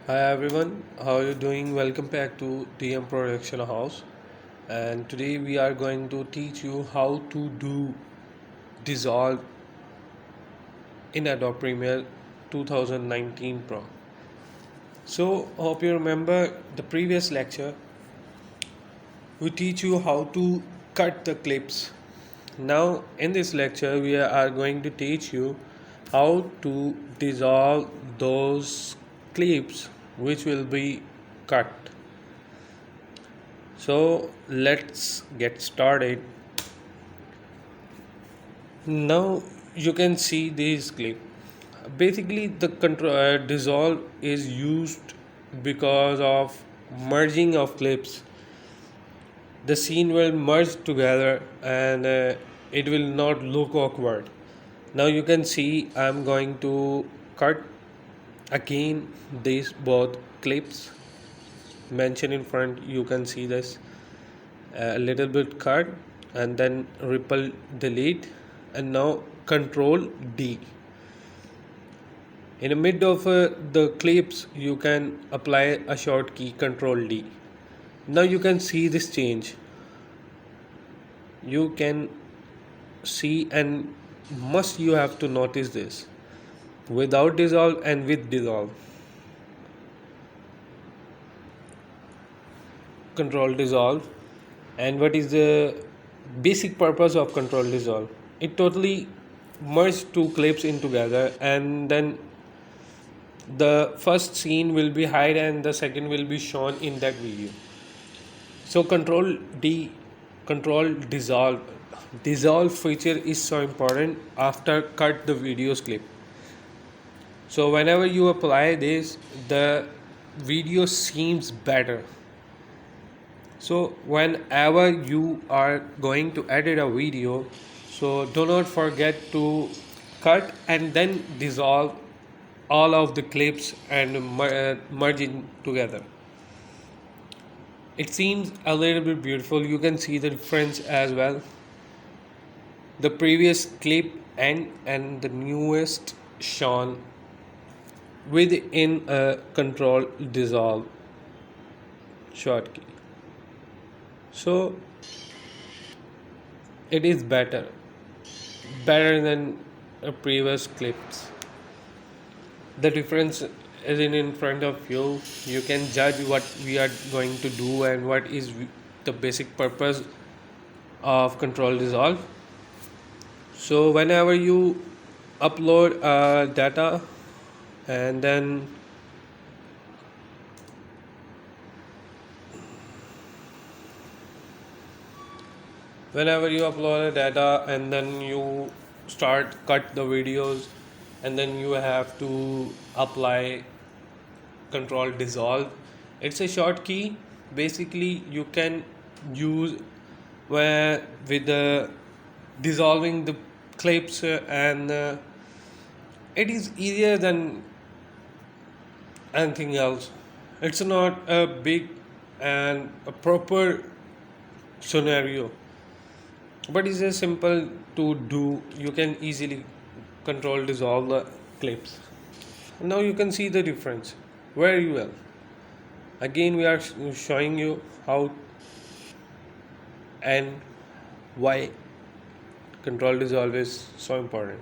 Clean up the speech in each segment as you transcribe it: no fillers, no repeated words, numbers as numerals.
Hi everyone, how are you doing? Welcome back to TM Production House. And today we are going to teach you how to do dissolve in Adobe Premiere 2019 Pro. So, hope you remember the previous lecture. We teach you how to cut the clips. Now, in this lecture, we are going to teach you how to dissolve those clips which will be cut. So let's get started. Now you can see this clip. Basically, the control dissolve is used because of merging of clips. The scene will merge together and it will not look awkward. Now you can see I'm going to cut again these both clips mentioned in front. You can see this a little bit cut and then ripple delete and now control D. In the mid of the clips you can apply a short key control D. Now you can see this change. You can see and must you have to notice this without dissolve and with dissolve. Control dissolve. And what is the basic purpose of control dissolve? It totally merge two clips in together and then the first scene will be hide and the second will be shown in that video. So control dissolve feature is so important after cut the videos clip. So whenever you apply this, the video seems better. So whenever you are going to edit a video, so do not forget to cut and then dissolve all of the clips and merge it together. It seems a little bit beautiful. You can see the difference as well. The previous clip and the newest shown within a control dissolve short key. So it is better than previous clips. The difference is in front of you. You can judge what we are going to do and what is the basic purpose of control dissolve. So whenever you upload data and then whenever you upload data and then you start cut the videos and then you have to apply control dissolve. It's a short key. Basically you can use where with the dissolving the clips and it is easier than anything else. It's not a big and a proper scenario, but it's a simple to do. You can easily control dissolve the clips. Now you can see the difference very well. Again we are showing you how and why control dissolve is so important.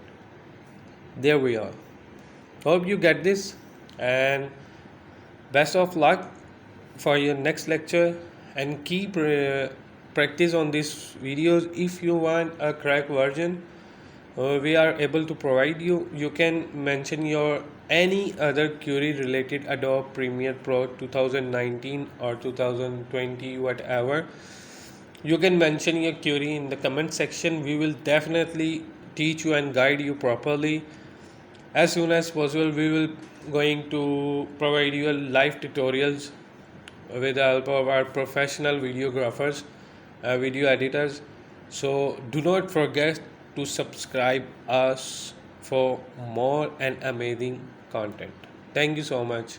There we are. Hope you get this and best of luck for your next lecture and keep practice on these videos. If you want a crack version, we are able to provide you. You can mention your any other query related Adobe Premiere Pro 2019 or 2020, whatever. You can mention your query in the comment section. We will definitely teach you and guide you properly. As soon as possible, we will going to provide you live tutorials with the help of our professional videographers, video editors. So do not forget to subscribe us for more and amazing content. Thank you so much.